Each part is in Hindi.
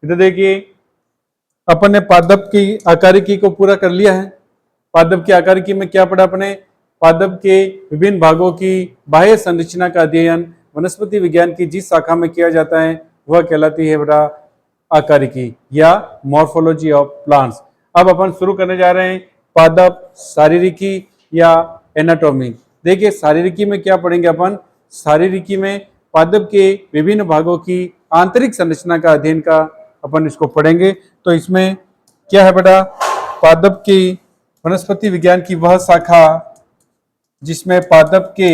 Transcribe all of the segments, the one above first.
इधर देखिए अपन ने पादप की आकारिकी को पूरा कर लिया है। पादप की आकारिकी में क्या पढ़ा अपने? पादप के विभिन्न भागों की बाह्य संरचना का अध्ययन वनस्पति विज्ञान की जिस शाखा में किया जाता है वह कहलाती है बेटा आकारिकी या मॉर्फोलॉजी ऑफ प्लांट्स। अब अपन शुरू करने जा रहे हैं पादप शारीरिकी या एनाटॉमी। देखिए शारीरिकी में क्या पढ़ेंगे अपन? शारीरिकी में पादप के विभिन्न भागों की आंतरिक संरचना का अध्ययन का अपन इसको पढ़ेंगे। तो इसमें क्या है बेटा? पादप की वनस्पति विज्ञान की वह शाखा जिसमें पादप के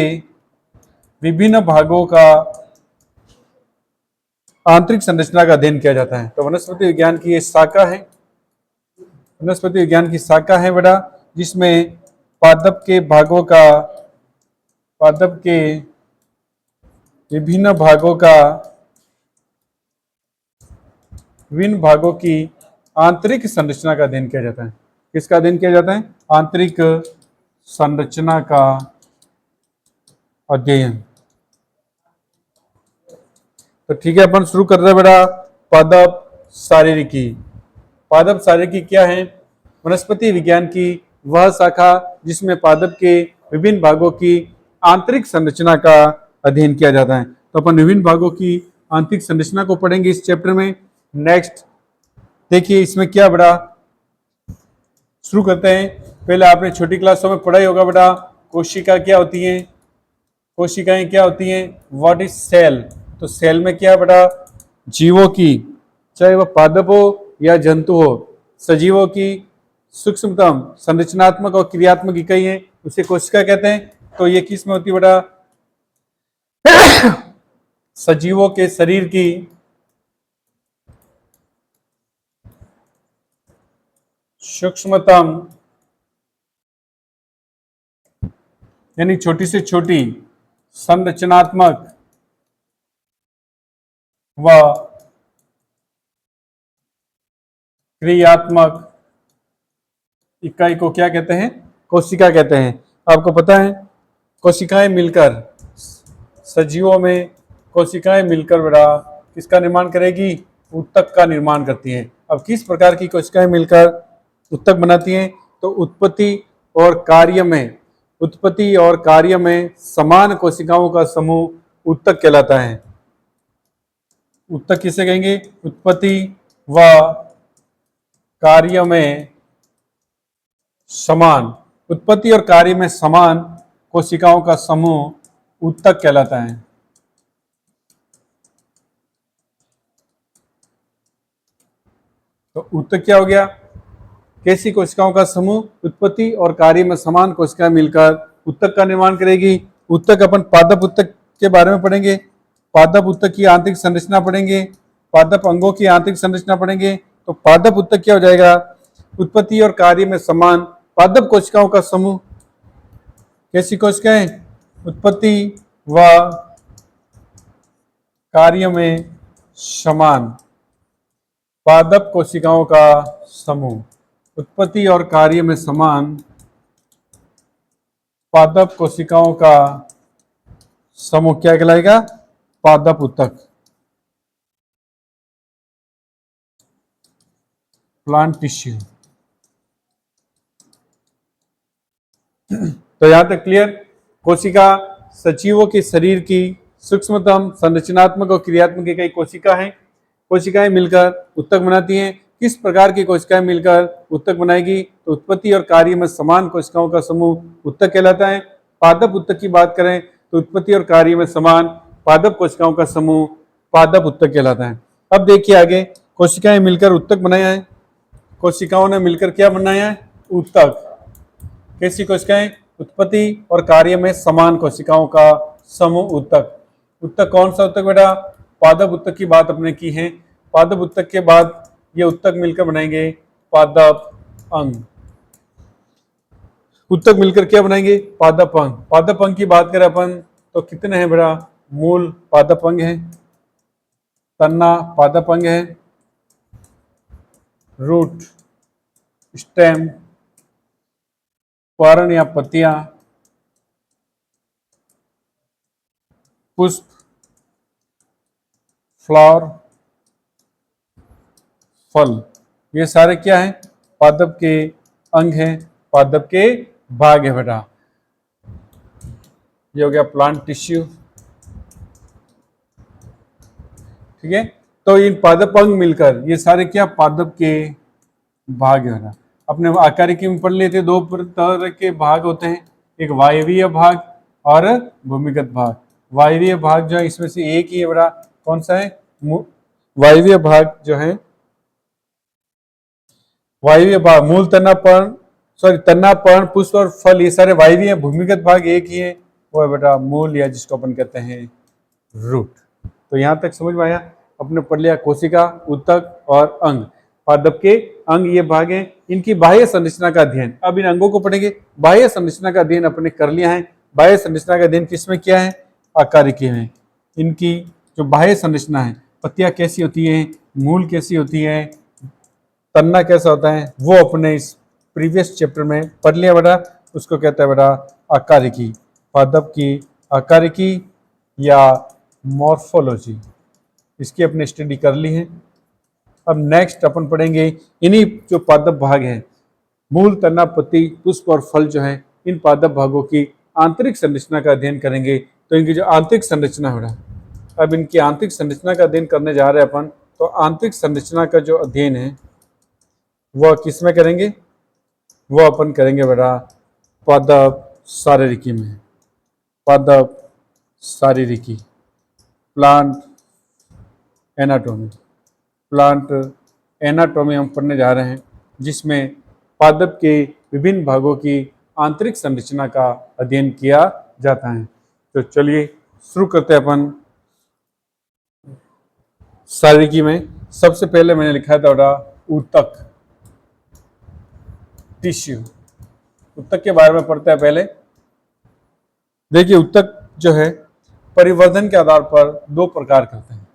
विभिन्न भागों का आंतरिक संरचना का अध्ययन किया जाता है। तो वनस्पति विज्ञान की ये शाखा है, वनस्पति विज्ञान की शाखा है बेटा, जिसमें पादप के भागों का, पादप के विभिन्न भागों की आंतरिक संरचना का अध्ययन किया जाता है। किसका अध्ययन किया जाता है? आंतरिक संरचना का अध्ययन। तो ठीक है, अपन शुरू कर रहे हैं बेटा पादप शारीरिकी। पादप शारीरिकी क्या है? वनस्पति विज्ञान की वह शाखा जिसमें पादप के विभिन्न भागों की आंतरिक संरचना का अध्ययन किया जाता है। तो अपन विभिन्न भागों की आंतरिक संरचना को पढ़ेंगे इस चैप्टर में। नेक्स्ट देखिए इसमें क्या बेटा, शुरू करते हैं। पहले आपने छोटी क्लासों में पढ़ा ही होगा बेटा कोशिका क्या होती है, कोशिकाएं क्या होती हैं, व्हाट इज सेल। तो सेल में क्या है बेटा? जीवों की, चाहे वह पादप हो या जंतु हो, सजीवों की सूक्ष्मतम संरचनात्मक और क्रियात्मक इकाई है, उसे कोशिका कहते हैं। तो ये किस में होती है बेटा? सजीवों के शरीर की सूक्ष्मतम यानी छोटी से छोटी संरचनात्मक व क्रियात्मक इकाई को क्या कहते हैं? कोशिका कहते हैं। आपको पता है कोशिकाएं मिलकर, सजीवों में कोशिकाएं मिलकर बेटा किसका निर्माण करेगी? उत्तक का निर्माण करती हैं। अब किस प्रकार की कोशिकाएं मिलकर उत्तक बनाती हैं? तो उत्पत्ति और कार्य में समान कोशिकाओं का समूह उत्तक कहलाता है। उत्तक किसे कहेंगे? उत्पत्ति व कार्य में समान, उत्पत्ति और कार्य में समान कोशिकाओं का समूह उत्तक कहलाता है। तो उत्तक क्या हो गया? कैसी कोशिकाओं का समूह? उत्पत्ति और कार्य में समान कोशिकाएं मिलकर उत्तक का निर्माण करेगी। उत्तक अपन पादप उत्तक के बारे में पढ़ेंगे, पादप उत्तक की आंतरिक संरचना पढ़ेंगे, पादप अंगों की आंतरिक संरचना पढ़ेंगे। तो पादप उत्तक क्या हो जाएगा? उत्पत्ति और कार्य में समान पादप कोशिकाओं का समूह। कैसी कोशिकाएं? उत्पत्ति व कार्य में समान पादप कोशिकाओं का समूह। उत्पत्ति और कार्य में समान पादप कोशिकाओं का समूह क्या कहलाएगा? पादप उत्तक, प्लांट टिश्यू। तो यहां तक क्लियर? कोशिका सजीवों के शरीर की सूक्ष्मतम संरचनात्मक और क्रियात्मक इकाई कोशिका है। कोशिकाएं मिलकर उत्तक बनाती हैं। किस प्रकार की कोशिकाएं मिलकर उत्तक बनाएगी? तो उत्पत्ति और कार्य में समान कोशिकाओं का समूह उत्तक कहलाता है। पादप उत्तक की बात करें तो उत्पत्ति और कार्य में समान पादप कोशिकाओं का समूह पादप उत्तक कहलाता है। अब देखिए आगे, कोशिकाएं मिलकर उत्तक बनाया है। कोशिकाओं ने मिलकर क्या बनाया है? उत्तक। कैसी कोशिकाएं? उत्पत्ति और कार्य में समान कोशिकाओं का समूह उत्तक। उत्तक कौन सा उत्तक बेटा? पादप उत्तक की बात अपने की है। पादप उत्तक के बाद ये उत्तक मिलकर बनाएंगे पादप अंग। उत्तक मिलकर क्या बनाएंगे? पादप अंग। पादप अंग की बात करें अपन तो कितने हैं बेटा? मूल पादप अंग है, तना पादप अंग है, रूट, स्टेम, पर्ण या पत्तियां, पुष्प, फ्लावर, फल, ये सारे क्या हैं? पादप के अंग हैं, पादप के भाग है बेटा। ये हो गया प्लांट टिश्यू। ठीक है, तो इन पादप अंग मिलकर ये सारे क्या? पादप के भाग है बेटा। अपने आकारिकी में पढ़ लिए थे, दो तरह के भाग होते हैं, एक वायवीय भाग और भूमिगत भाग। वायवीय भाग जो है इसमें से एक ही है बेटा, कौन सा है? वायवीय भाग जो है, वायवीय भाग मूल, तना, पर्ण, सॉरी तना, पर्ण, पुष्प और फल, ये सारे वायवीय। भूमिगत भाग एक ही है, वो है बेटा मूल, या जिसको अपन कहते हैं रूट। तो यहां तक समझ में आया? अपने पढ़ लिया कोशिका, ऊतक और अंग, पादप के अंग ये भाग हैं, इनकी बाह्य संरचना का अध्ययन। अब इन अंगों को पढ़ेंगे। बाह्य संरचना का अध्ययन अपने कर लिया है। बाह्य संरचना का अध्ययन किसमें किया है? आकारिकी में। इनकी जो बाह्य संरचना है, पत्तियां कैसी होती है, मूल कैसी होती है, तन्ना कैसा होता है, वो अपने इस प्रीवियस चैप्टर में पढ़ लिया बेटा। उसको कहता है बेटा आकारिकी, पादप की आकारिकी या मॉर्फोलॉजी, इसकी अपने स्टडी कर ली है। अब नेक्स्ट अपन पढ़ेंगे इन्हीं जो पादप भाग हैं, मूल, तना, पत्ती, पुष्प और फल जो है, इन पादप भागों की आंतरिक संरचना का अध्ययन करेंगे। तो इनकी जो आंतरिक संरचना है, अब इनकी आंतरिक संरचना का अध्ययन करने जा रहे हैं अपन। तो आंतरिक संरचना का जो अध्ययन है वह किस में करेंगे? वो अपन करेंगे बेटा पादप शारीरिकी में। पादप शारीरिकी, प्लांट एनाटॉमी। प्लांट एनाटॉमी हम पढ़ने जा रहे हैं, जिसमें पादप के विभिन्न भागों की आंतरिक संरचना का अध्ययन किया जाता है। तो चलिए शुरू करते हैं अपन शारीरिकी में। सबसे पहले मैंने लिखा था बेटा ऊतक, टिश्यू। ऊतक के बारे में पढ़ते हैं पहले। देखिए ऊतक जो है परिवर्धन के आधार पर दो प्रकार के होते हैं।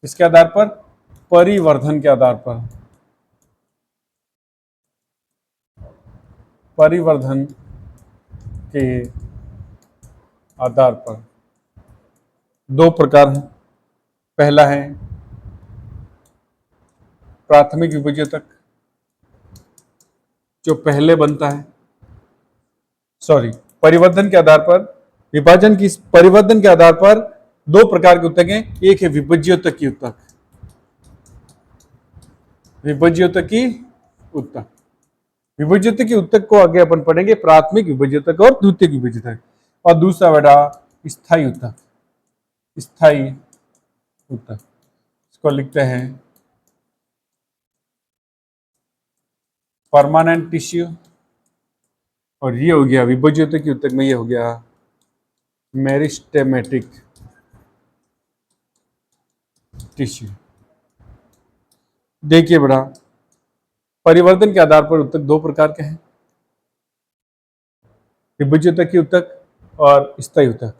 इसके आधार पर? परिवर्धन के आधार पर। परिवर्धन के आधार पर दो प्रकार हैं। पहला है प्राथमिक विभज्योतक, जो पहले बनता है, सॉरी परिवर्धन के आधार पर, विभाजन की परिवर्धन के आधार पर दो प्रकार के ऊतक हैं। एक है विभज्योतकी ऊतक, विभज्योतकी ऊतक। विभज्योतकी ऊतक को आगे अपन पढ़ेंगे, प्राथमिक विभज्योतक और द्वितीयक विभज्योतक। और दूसरा बेटा स्थायी ऊतक, स्थायी ऊतक, इसको लिखते हैं परमानेंट टिश्यू। और ये हो गया विभज्योतकी ऊतक में, ये हो गया मेरिस्टेमेटिक टिश्यू। देखिए बेटा परिवर्तन के आधार पर ऊतक दो प्रकार के हैं, विभज्योतकी ऊतक और स्थायी ऊतक।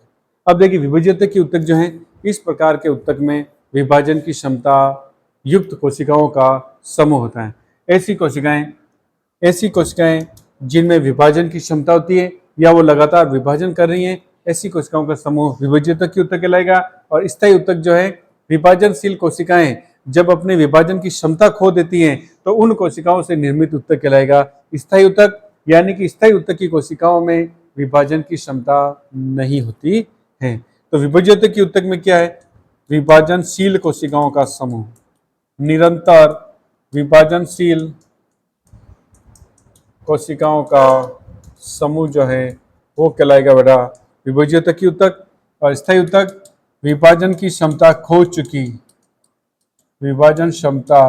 अब देखिए विभज्योतकी ऊतक जो है, इस प्रकार के ऊतक में विभाजन की क्षमता युक्त कोशिकाओं का समूह होता है। ऐसी कोशिकाएं जिनमें विभाजन की क्षमता होती है या वो लगातार विभाजन कर रही हैं, ऐसी कोशिकाओं का समूह विभज्योतकी ऊतक कहलाएगा। और स्थायी ऊतक जो है, विभाजनशील कोशिकाएं जब अपने विभाजन की क्षमता खो देती हैं तो उन कोशिकाओं से निर्मित ऊतक कहलाएगा स्थायी ऊतक। यानी कि स्थायी ऊतक की कोशिकाओं में विभाजन की क्षमता नहीं होती है। तो विभज्योतकी ऊतक में क्या है? विभाजनशील कोशिकाओं का समूह, निरंतर विभाजनशील कोशिकाओं का समूह जो है वो कहलाएगा बेटा विभज्योतकी ऊतक। और स्थायी ऊतक विभाजन की क्षमता खो चुकी, विभाजन क्षमता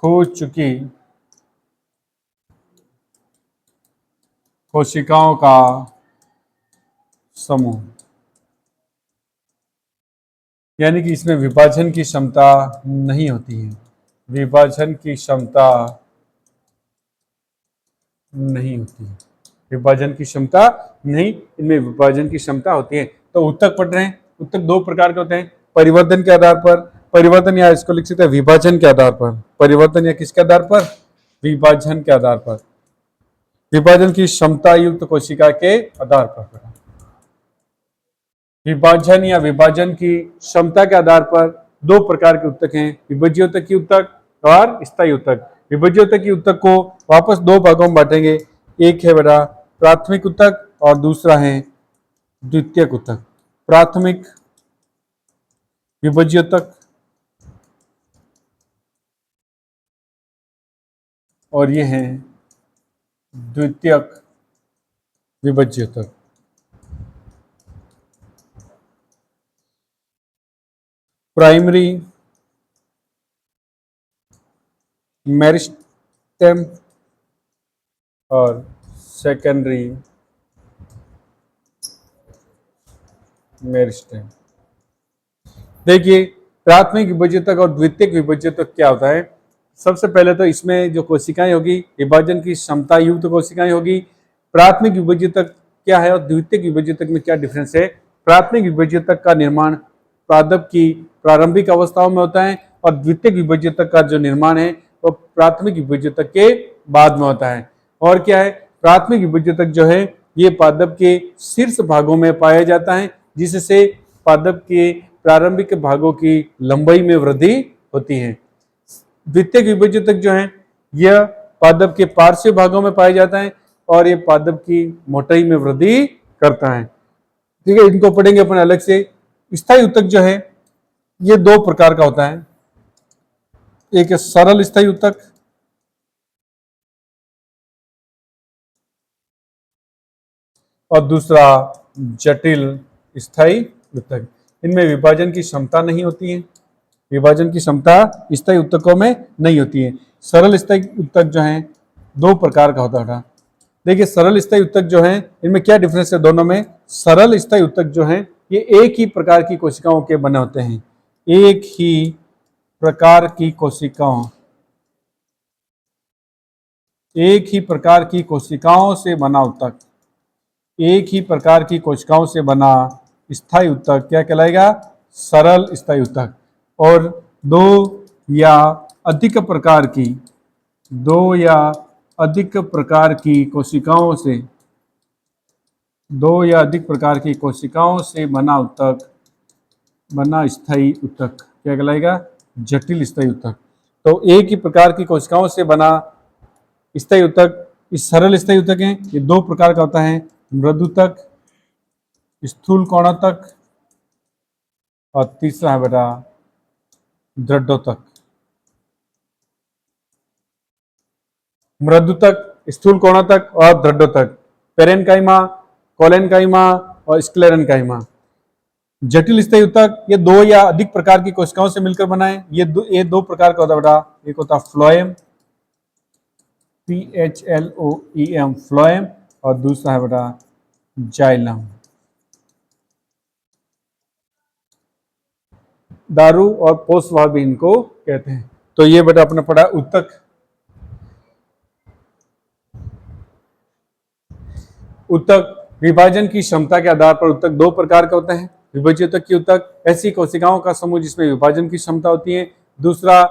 खो चुकी कोशिकाओं का समूह। यानी कि इसमें विभाजन की क्षमता नहीं होती है, विभाजन की क्षमता नहीं होती है, विभाजन की क्षमता नहीं, इनमें विभाजन की क्षमता होती है। तो ऊतक पढ़ रहे हैं। ऊतक दो प्रकार के होते हैं, परिवर्तन के आधार पर, परिवर्तन या इसको लिख सकते हैं विभाजन के आधार पर। परिवर्तन या किसके आधार पर? विभाजन के आधार पर, विभाजन की क्षमता युक्त कोशिका के आधार पर। विभाजन या विभाजन की क्षमता के आधार पर दो प्रकार के उत्तक हैं, विभज्योतकी उत्तक और स्थायी उत्तक। विभज्योतकी उत्तक को वापस दो भागों में बांटेंगे, एक है बेटा प्राथमिक उत्तक और दूसरा है द्वितीयक उत्तक। प्राथमिक विभज्योतक और ये है द्वितीयक विभज्योतक। प्राइमरी मेरिस्टेम और सेकेंडरी मेरिस्टेम। देखिए प्राथमिक विभज्योतक और द्वितीयक विभज्योतक क्या होता है। सबसे पहले तो इसमें जो कोशिकाएं होगी विभाजन की क्षमता युक्त कोशिकाएं होगी। प्राथमिक विभज्योतक क्या है और द्वितीयक विभज्योतक में क्या डिफरेंस है। प्राथमिक विभज्योतक का निर्माण पादप की प्रारंभिक अवस्थाओं में होता है और द्वितीयक विभज्योतक का जो निर्माण है वो प्राथमिक विभज्योतक के बाद में होता है। और क्या है, प्राथमिक विभज्योतक जो है ये पादप के शीर्ष भागों में पाया जाता है, जिससे पादप के प्रारंभिक भागों की लंबाई में वृद्धि होती है। द्वितीयक विभज्योतक जो है यह पादप के पार्श्व भागों में पाया जाता है और ये पादप की मोटाई में वृद्धि करता है। ठीक है, इनको पढ़ेंगे अपन अलग से। स्थायी उत्तक जो है ये दो प्रकार का होता है, एक है सरल स्थायी उत्तक और दूसरा जटिल स्थायी उत्तक। इनमें विभाजन की क्षमता नहीं होती है, विभाजन की क्षमता स्थायी उत्तकों में नहीं होती है। सरल स्थायी उत्तक जो है दो प्रकार का होता है। देखिए सरल स्थायी उत्तक जो है इनमें क्या डिफरेंस है दोनों में। सरल स्थायी उत्तक जो है ये एक ही प्रकार की कोशिकाओं के बने होते हैं, एक ही प्रकार की कोशिकाओं, एक ही प्रकार की कोशिकाओं से बना उत्तक, एक ही प्रकार की कोशिकाओं से बना स्थायी उत्तक क्या कहलाएगा, सरल स्थायी उत्तक। और दो या अधिक प्रकार की, दो या अधिक प्रकार की कोशिकाओं से, दो या अधिक प्रकार की कोशिकाओं से बना उत्तक, बना स्थायी उत्तक क्या कहलाएगा, जटिल स्थायी उत्तक। तो एक ही प्रकार की कोशिकाओं से बना स्थायी उत्तक, इस सरल स्थायी उत्तक है, ये दो प्रकार का होता है, मृदुतक, स्थूल कोणोतक और तीसरा है बेटा दृढ़ोतक। मृदुतक, स्थूल कोणोतक और दृढ़ोतक, पेरेन्काइमा, कोलेन्काइमा और स्क्लेरेन्काइमा। जटिल स्थायी उत्तक ये दो या अधिक प्रकार की कोशिकाओं से मिलकर बना है। ये दो प्रकार का होता है बेटा, एक होता है फ्लोएम, PHLOEM फ्लोएम, और दूसरा है बेटा जाइलम। दारू और पोषवाह भी इनको कहते हैं। तो ये बेटा अपने पढ़ा उत्तक। उत्तक विभाजन की क्षमता के आधार पर उत्तक दो प्रकार का होता है। विभज्योतक की उत्तक ऐसी कोशिकाओं का समूह जिसमें विभाजन की क्षमता होती है। दूसरा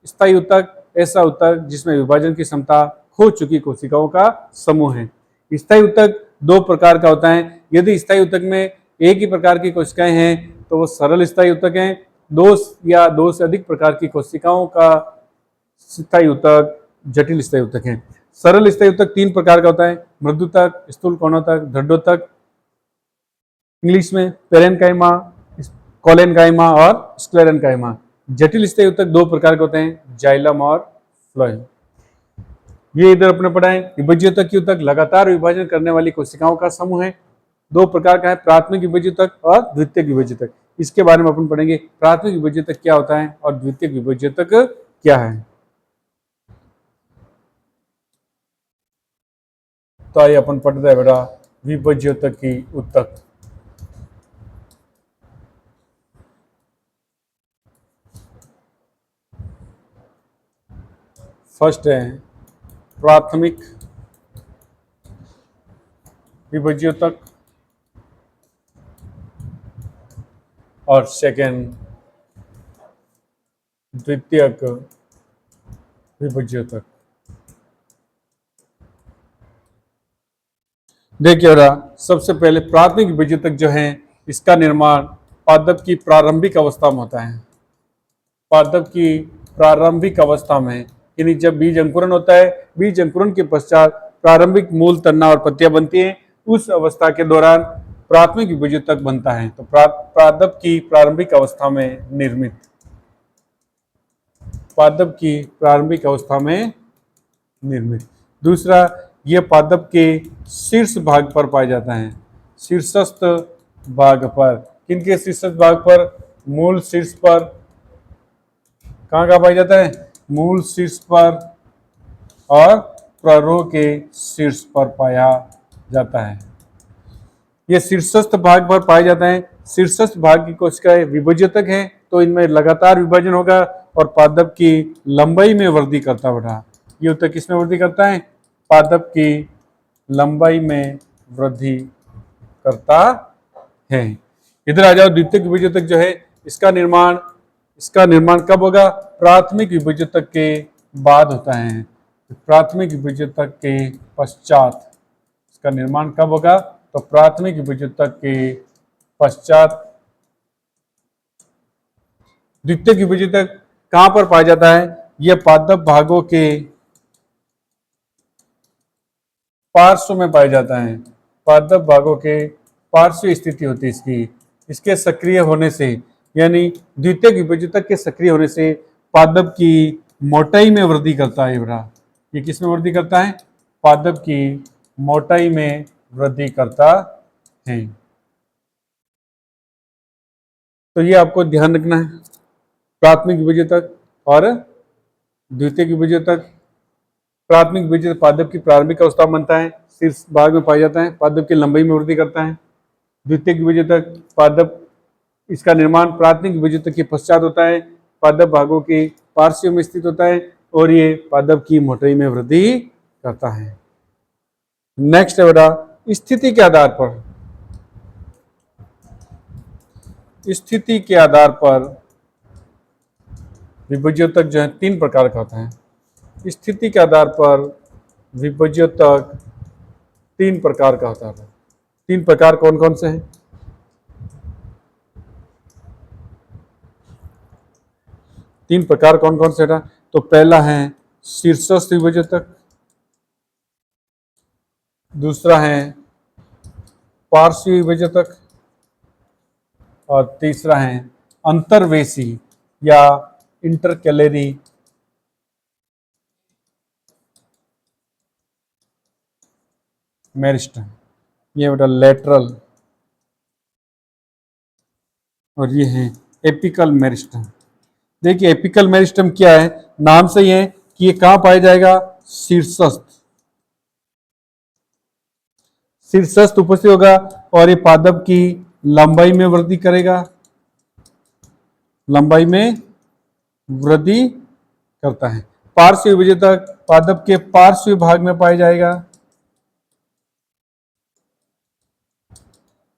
स्थायी उत्तक ऐसा उत्तक जिसमें विभाजन की क्षमता खो चुकी कोशिकाओं का समूह है। स्थायी उत्तक दो प्रकार का होता है। यदि स्थायी उत्तक में एक ही प्रकार की कोशिकाएं हैं तो वो सरल स्थायी उत्तक हैं। दो या दो से अधिक प्रकार की कोशिकाओं का स्थायी उत्तक जटिल स्थायी उत्तक है। सरल स्थायी उत्तक तीन प्रकार का होता है, मृदुतक, स्थूल कोणोतक, दृढ़ोतक। इंग्लिश में पेरेन्काइमा, कोलेन्काइमा और स्क्लेरेन्काइमा। जटिल स्थायी उत्तक दो प्रकार के होते हैं, जाइलम और फ्लोएम। ये इधर अपने पढ़ा है। विभज्योतक की उत्तक लगातार विभाजन करने वाली कोशिकाओं का समूह है। दो प्रकार का है, प्राथमिक विभज्योतक और द्वितीयक विभज्योतक। इसके बारे में अपन पढ़ेंगे, प्राथमिक विभज्योतक क्या होता है और द्वितीयक विभज्योतक क्या है। तो आइए अपन पढ़ते हैं बेटा विभज्योतक की उत्तक। फर्स्ट है प्राथमिक विभज्योतक और सेकेंड द्वितीयक विभज्योतक। देखिए बेटा सबसे पहले प्राथमिक विभज्योतक जो है इसका निर्माण पादप की प्रारंभिक अवस्था में होता है। पादप की प्रारंभिक अवस्था में, यानी जब बीज अंकुरन होता है, बीज अंकुरन के पश्चात प्रारंभिक मूल, तना और पत्तियां बनती हैं, उस अवस्था के दौरान प्राथमिक विभोज्यतक बनता है। तो पादप की प्रारंभिक अवस्था में निर्मित, पादप की प्रारंभिक अवस्था में निर्मित। दूसरा, यह पादप के शीर्ष भाग पर पाया जाता है, शीर्षस्थ भाग पर। किनके शीर्षस्थ भाग पर? मूल शीर्ष पर। कहाँ पाया जाता है? मूल शीर्ष पर और प्ररोह के शीर्ष पर पाया जाता है। ये शीर्षस्थ भाग पर पाया जाता है। शीर्षस्थ भाग की कोशिकाएं विभोज्यतक है, तो इनमें लगातार विभाजन होगा और पादप की लंबाई में वृद्धि करता बढ़ा। ये उत्तक किसमें वृद्धि करता है? पादप की लंबाई में वृद्धि करता है। इधर आ जाओ, द्वितीयक विभोज्यतक जो है, इसका निर्माण कब होगा? प्राथमिक विभोज्यतक के बाद होता है। प्राथमिक विभोज्यतक के पश्चात इसका निर्माण कब होगा? तो प्राथमिक विभोज्यतक के पश्चात। द्वितीयक विभोज्यतक कहां पर पाया जाता है? यह पादप भागों के पार्श्व में पाया जाता है। पादप भागों के पार्श्व स्थिति होती है इसकी। इसके सक्रिय होने से, यानी द्वितीयक विभोज्यतक के सक्रिय होने से पादप की मोटाई में वृद्धि करता है। ये किस में वृद्धि करता है? पादप की मोटाई में वृद्धि करता है। तो ये आपको ध्यान रखना है, प्राथमिक विभोज्यतक और द्वितीयक विभोज्यतक। प्राथमिक विभोज्यतक पादप की प्रारंभिक अवस्था में बनता है, शीर्ष भाग में पाया जाता है, पादप की लंबाई में वृद्धि करता है। द्वितीयक विभोज्यतक पादप, इसका निर्माण प्राथमिक विभोज्यतक के पश्चात होता है, पादप भागों के पार्श्व में स्थित होता है और ये पादप की मोटाई में वृद्धि करता है। नेक्स्ट है बेटा, स्थिति के आधार पर। स्थिति के आधार पर विभोज्यतक जो है 3 प्रकार का होता है। स्थिति के आधार पर विभोज्यतक 3 प्रकार का होता है। 3 प्रकार कौन कौन से हैं? 3 प्रकार कौन कौन से हैं? तो पहला है शीर्षस्थ विभोज्यतक, दूसरा है पार्श्व विभोज्यतक और तीसरा है अंतर्वेशी या इंटरकैलरी मेरिस्टम। ये बेटा लेटरल और ये है एपिकल मेरिस्टम। देखिए एपिकल मेरिस्टम क्या है, नाम से ही है कि ये कहां पाया जाएगा? शीर्षस्थ, शीर्षस्थ उपस्थित होगा और ये पादप की लंबाई में वृद्धि करेगा, लंबाई में वृद्धि करता है। पार्श्व विभोज्यतक पादप के पार्श्व भाग में पाया जाएगा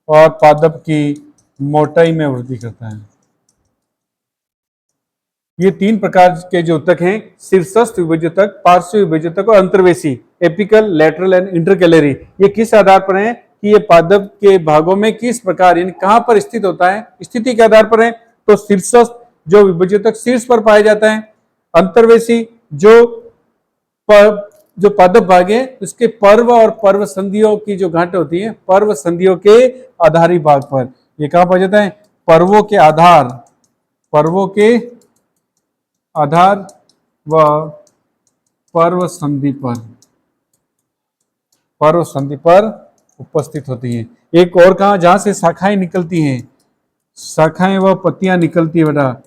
और पादप की मोटाई में वृद्धि करता है। ये 3 प्रकार के जो उत्तक हैं, शीर्षस्थ विभोज्यतक, पार्श्व विभोज्यतक और अंतर्वेशी, एपिकल, लेटरल एंड इंटरकैलरी। ये किस आधार पर हैं कि ये पादप के भागों में किस प्रकार, यानी कहां पर स्थित होता है, स्थिति के आधार पर है। तो शीर्षस्थ जो विभोज्यतक शीर्ष पर पाया जाता है, अंतर्वेशी जो पादप भाग है उसके पर्व और पर्व संधियों की जो गांठें होती है, पर्व संधियों के आधारी भाग पर। ये कहां पाया जाता है? पर्वों के आधार, पर्वों के आधार व पर्व संधि पर, पर्व संधि पर उपस्थित होती हैं। एक और कहा, जहां से शाखाएं निकलती हैं, शाखाएं व पत्तियां निकलती है बेटा,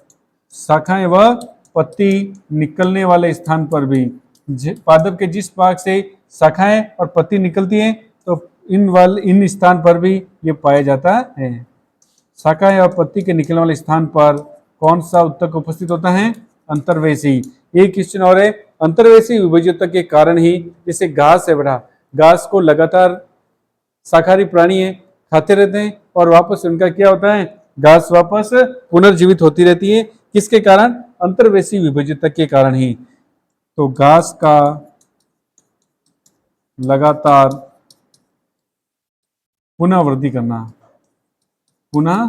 शाखाएं व पत्ती निकलने वाले स्थान पर भी, पादप के जिस भाग से शाखाएं और पत्ती निकलती हैं तो इन स्थान पर भी ये पाया जाता है। शाखाएं और पत्ती के निकलने वाले स्थान पर कौन सा उत्तक उपस्थित होता है? अंतर्वेशी। एक क्वेश्चन और है, अंतर्वेशी विभोज्यतक के कारण ही, जैसे घास है बेटा, घास को लगातार शाकाहारी प्राणी है, खाते रहते हैं और वापस उनका क्या होता है? घास वापस पुनर्जीवित होती रहती है। किसके कारण? अंतर्वेशी विभोज्यतक के कारण ही। तो घास का लगातार पुनः वृद्धि करना, पुनः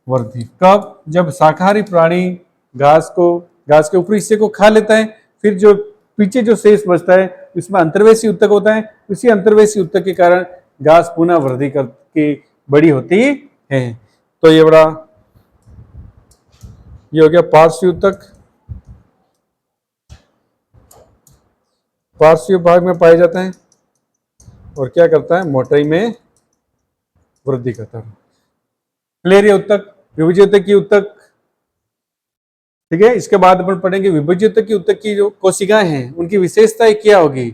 वृद्धि कब? जब शाकाहारी प्राणी घास को घास के ऊपरी हिस्से को खा लेता है। फिर जो पीछे जो शेष बचता है उसमें अंतर्वेशी उत्तक होता है। उसी अंतर्वेशी उत्तक के कारण घास पुनः वृद्धि करके बड़ी होती है। तो ये हो गया पार्श्व उत्तक। पार्श्व भाग में पाए जाते हैं और क्या करता है, मोटाई में वृद्धि करता है। क्लियर उत्तक, विभाज्य उत्तक की उत्तक, ठीक है। इसके बाद अपन पढ़ेंगे विभाज्य उत्तक की उत्तक की जो कोशिकाएं हैं उनकी विशेषताएं क्या होगी।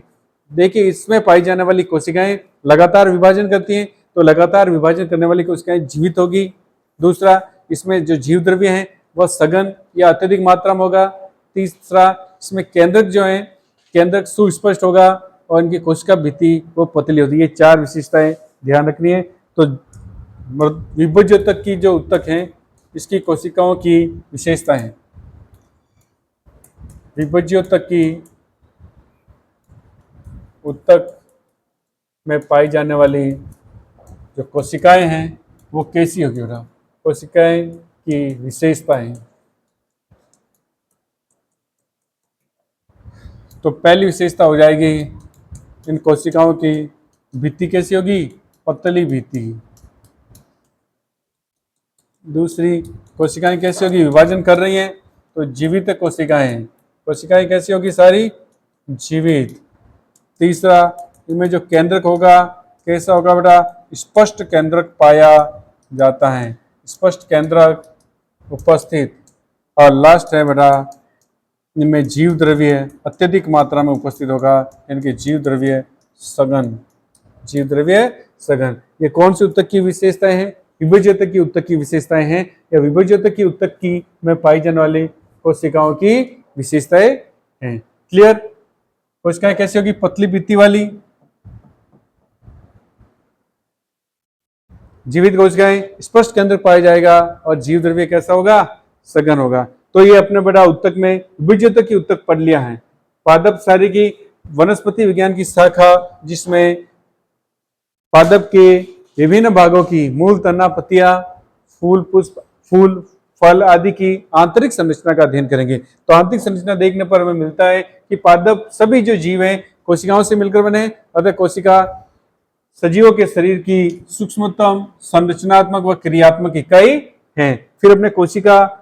देखिए इसमें पाई जाने वाली कोशिकाएं लगातार विभाजन करती हैं, तो लगातार विभाजन करने वाली कोशिकाएं जीवित होगी। दूसरा, इसमें जो जीव द्रव्य है वह सघन या अत्यधिक मात्रा में होगा। तीसरा, इसमें केंद्रक जो है, केंद्रक सुस्पष्ट होगा और इनकी कोशिका भित्ति वो पतली होती है। ये 4 विशेषताएं ध्यान रखनी है। तो विभाज्य उत्तक की जो उत्तक है इसकी कोशिकाओं की विशेषताएं, विभाज्य उत्तक की उत्तक में पाई जाने वाली जो कोशिकाएं हैं वो कैसी होगी बेटा, कोशिकाएं की विशेषताएं। तो पहली विशेषता हो जाएगी इन कोशिकाओं की भित्ति कैसी होगी, पतली भित्ति। दूसरी, कोशिकाएं कैसी होगी, विभाजन कर रही हैं तो जीवित कोशिकाएं, कोशिकाएं कैसी होगी, सारी जीवित। तीसरा, इनमें जो केंद्रक होगा कैसा होगा बेटा, स्पष्ट केंद्रक पाया जाता है, स्पष्ट केंद्रक उपस्थित। और लास्ट है बेटा, इनमें जीव द्रव्य अत्यधिक मात्रा में उपस्थित होगा, इनके जीव द्रव्य सघन, जीव द्रव्य सघन। ये कौन सी उत्तक की विशेषताएं हैं, विभाज्य उत्तक की उत्तक की विशेषताएं हैं, या विभाज्य उत्तक की उत्तक की में पाई जाने वाली कोशिकाओं की विशेषताएं हैं। क्लियर। कोशिकाएं कैसी होगी, पतली भित्ति वाली, जीवित कोशिकाएं, स्पष्ट केंद्र पाया जाएगा और जीव द्रव्य कैसा होगा, सघन होगा। तो ये अपने बेटा उत्तक में विभाज्य उत्तक की उत्तक पढ़ लिया है। पादप शारीरिकी वनस्पति विज्ञान की शाखा जिसमें पादप के विभिन्न भागों की मूल, तना, पत्तियां, फूल, पुष्प, फूल, फल आदि की आंतरिक संरचना का अध्ययन करेंगे। तो आंतरिक संरचना देखने पर हमें मिलता है कि पादप सभी जो जीव हैं कोशिकाओं से मिलकर बने, अतः कोशिका सजीवों के शरीर की सूक्ष्मतम संरचनात्मक व क्रियात्मक इकाई है। फिर अपने कोशिका,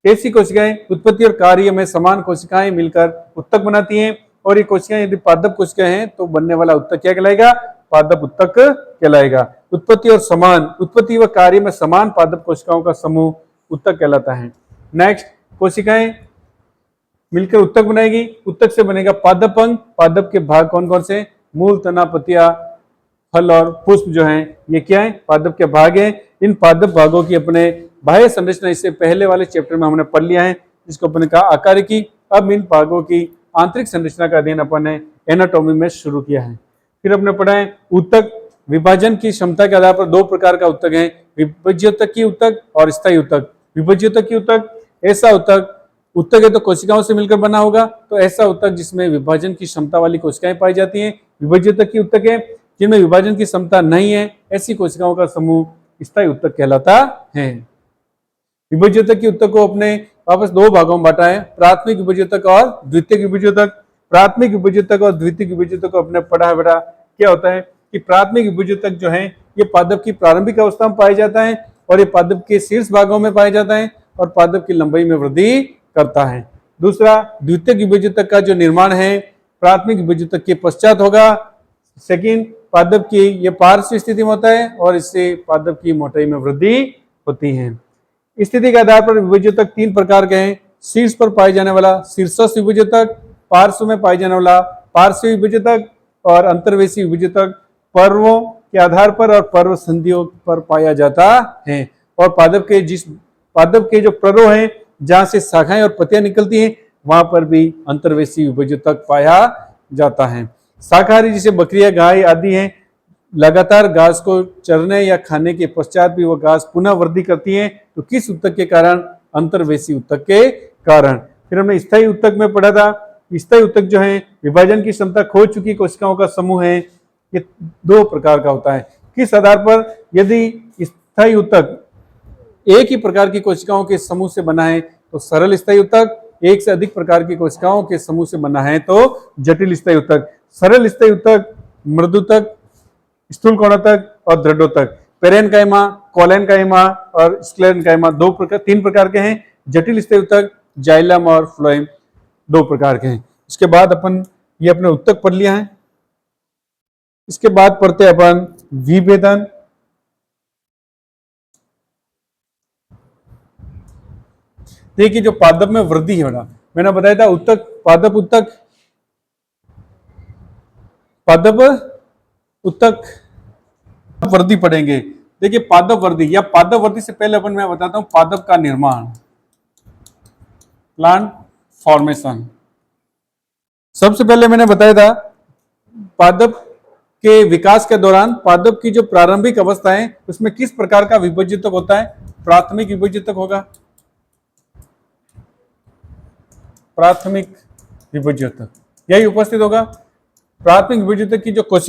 ऐसी कोशिकाएं उत्पत्ति और कार्य में समान कोशिकाएं मिलकर उत्तक बनाती हैं, और ये कोशिकाएं यदि पादप कोशिकाएं हैं तो बनने वाला उत्तक क्या कहलाएगा, पादप उत्तक कहलाएगा। उत्पत्ति और समान, उत्पत्ति व कार्य में समान पादप कोशिकाओं का समूह उत्तक कहलाता है। नेक्स्ट, कोशिकाएं मिलकर उत्तक बनाएगी, उत्तक से बनेगा पादप अंग। पादप के भाग कौन कौन से, मूल, तना, पत्तियां, फल और पुष्प जो हैं ये क्या है, पादप के भाग हैं। इन पादप भागों की अपने बाह्य संरचना इससे पहले वाले चैप्टर में हमने पढ़ लिया है, जिसको अपने कहा आकारिकी। अब इन भागों की आंतरिक संरचना का अध्ययन अपन ने एनाटॉमी में शुरू किया है। फिर अपने पढ़ा है उत्तक विभाजन की क्षमता के आधार पर 2 प्रकार का उत्तक है, विभाज्य उत्तक की उत्तक और स्थायी उत्तक। विभाज्य उत्तक की उत्तक ऐसा उत्तक है तो कोशिकाओं से मिलकर बना होगा, तो ऐसा उत्तक जिसमें विभाजन की क्षमता वाली कोशिकाएं पाई जाती हैं। विभाज्य उत्तक की उत्तक है जिनमें विभाजन की क्षमता नहीं है, ऐसी कोशिकाओं का समूह स्थायी उत्तक कहलाता है। विभाज्य उत्तक की उत्तक को अपने वापस 2 भागों में बांटा है, प्राथमिक विभाज्य उत्तक और द्वितीयक विभाज्य उत्तक। प्राथमिक विभाज्य उत्तक और द्वितीयक विभाज्य उत्तक को अपने पढ़ा है बेटा। क्या होता है कि प्राथमिक विभाज्य उत्तक जो है ये पादप की प्रारंभिक अवस्था में पाया जाता है, और ये पादप के शीर्ष भागों में पाया जाता है और पादप की लंबाई में वृद्धि करता है। दूसरा, द्वितीयक विभाज्य उत्तक का जो निर्माण है प्राथमिक विभाज्य उत्तक के पश्चात होगा। सेकंड, पादप की ये पार्श्व स्थिति में होता है और इससे पादप की मोटाई में वृद्धि होती है। स्थिति के आधार पर विभाज्य उत्तक 3 प्रकार के हैं, शीर्ष पर पाए जाने वाला शीर्षस्थ विभाज्य उत्तक, पार्श्व में पाए जाने वाला पार्श्व विभाज्य उत्तक और अंतर्वेशी विभाज्य उत्तक पर्वों के आधार पर और पर्व संधियों पर पाया जाता है। और पादप के जो प्ररोह हैं जहां से शाखाएं और पत्तियां निकलती हैं वहां पर भी अंतर्वेशी विभाज्य उत्तक पाया जाता है। शाकाहारी जैसे बकरियां, गाय आदि हैं, लगातार घास को चरने या खाने के पश्चात भी वह घास पुनः वृद्धि करती हैं, तो किस उत्तक के कारण, अंतर्वेशी उत्तक के कारण। फिर हमने स्थायी उत्तक में पढ़ा था, स्थायी उत्तक जो है विभाजन की क्षमता खो चुकी कोशिकाओं का समूह है। ये 2 प्रकार का होता है। किस आधार पर, यदि स्थायी उत्तक एक ही प्रकार की कोशिकाओं के समूह से बना है तो सरल स्थायी ऊतक, एक से अधिक प्रकार की कोशिकाओं के समूह से बना है तो जटिल स्थायी ऊतक। सरल स्थायी ऊतक मृदुतक, स्थूल कोणोतक और दृढ़ोतक, पेरेनकाइमा, कोलेनकाइमा और स्क्लेरेनकाइमा तीन प्रकार के हैं। जटिल स्थायी ऊतक जाइलम और फ्लोएम 2 प्रकार के हैं। इसके बाद अपन ये अपने ऊतक पढ़ लिया है। इसके बाद पढ़ते हैं अपन विभेदन। देखिए जो पादप में वृद्धि है बेटा, मैंने बताया था ऊतक पादप ऊतक वृद्धि पढ़ेंगे। देखिए पादप वृद्धि या पादप वृद्धि से पहले अपन मैं बताता हूं पादप का निर्माण, प्लांट फॉर्मेशन। सबसे पहले मैंने बताया था पादप के विकास के दौरान पादप की जो प्रारंभिक अवस्था है उसमें किस प्रकार का विभजितक होता है। प्राथमिक विभजितक होगा, प्राथमिक विभजितक यही उपस्थित होगा। प्राथमिक विभजितक की जो कोशिका